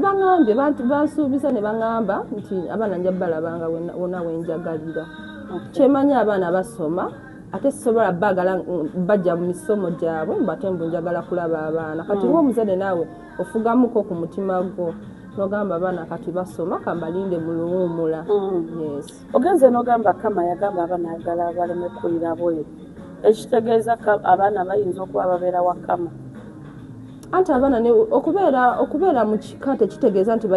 bangambye bansuubiza ne bangamba nti abaana nja balabanga wonna wenjagalira. Kyemanya abaana basoma ate sisobola bajja mu misomo gyabwe mbate mbu njagala kulaba abaana. Kati ng'omuzadde naawe ofugamuko ku mutima gwo n'ogamba abaana kati basoma kambalinde mu luwummula. Yes. Ogenze n'ogamba Kama yagamba abaana ayagala baleme kulira bweru. Ekitegeeza abaana bayinza okuba babeera wa Kama. Anti abaana okubeera mu kika tekitegeeza nti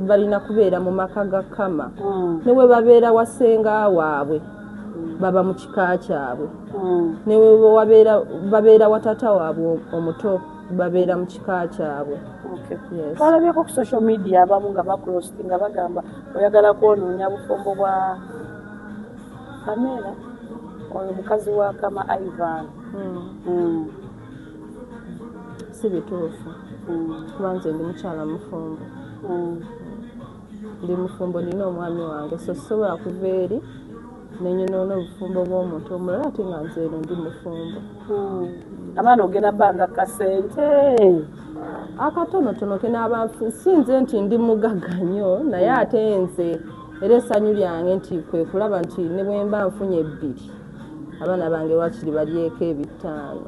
balina kubeera mu maka ga Kama. Ne bwe babeera wasenga waabwe baba mu kika kyabwe. Ne bwe babeera wa taata waabwe omuto babeera mu kika kyabwe. Twalabyeko ku social media abamu nga bakrositi nga bagamba oyagala kwonoonya bufumbo bwa Pamela oyo mukazi wa Kama Ivan. Si bituufu kuba nze ndi mukyala mufumbo. Ndi mufumbo nina omwami wange so sisobola kuva eri nenyonoona obufumbo bw'omuntu omulala ate nga nze eno ndi mufumbo. Abaana ogenda bbanga kasente akatonotono kenaaba sinze nti ndi mugagga nnyo naye ate nze era essanyu lyange nti kwe kulaba nti ne bwe mba nfunye ebbiri abaana bange wakiri balyeko ebitaano.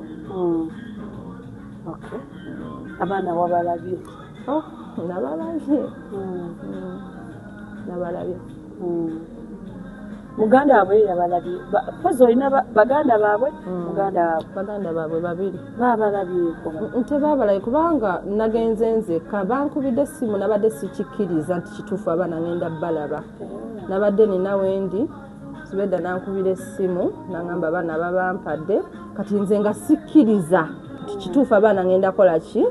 Abaana wabalabye? Nabalabye. Muganda waabwe yabalabye? Pozi olina baganda baabwe? Baganda baabwe babiri. Baabalabyeko? Tebaabalaye kubanga nagenze nzekka bankubidde essimu nabadde sikikkiriza nti kituufu abaana ngenda balaba. Nabadde nina wendi Sibedda nankubira essimu nangamba abaana babampadde kati nze nga sikkiriza nti kituufu abaana ngenda kola ki.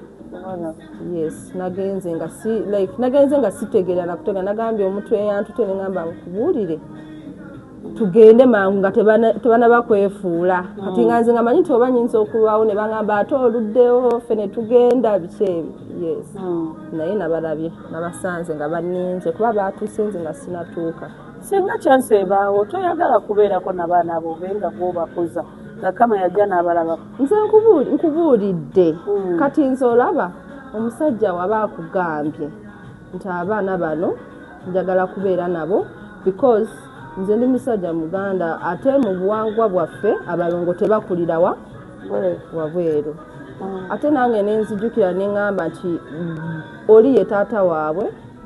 Yes, nagenze nga sitegeera nakutegeera nagambye omutwe yantute nengamba nkubuulire tugende mangu nga tebana bakwefuula kati nga nze nga manyi nti oba nyinza okulwawo ne bangamba ate oluddewo ffe ne tugenda biki. Yes. Naye nabalabye nabasanze nga banninze kuba baatuuse nze nga sinatuuka. Singa chance ebaawo toyagala kubeerako n'abaana abo obenga gw'obakuza nga Kama yajja n'abalaba? Nze nkubuulidde kati nze olaba omusajja waba akugambye nti abaana bano njagala kubeera nabo because nze ndi musajja muganda ate mu buwangwa bwaffe abalongo tebakulira wabweru. Ate nange nenzijukira neŋŋamba nti oli ye taata waabwe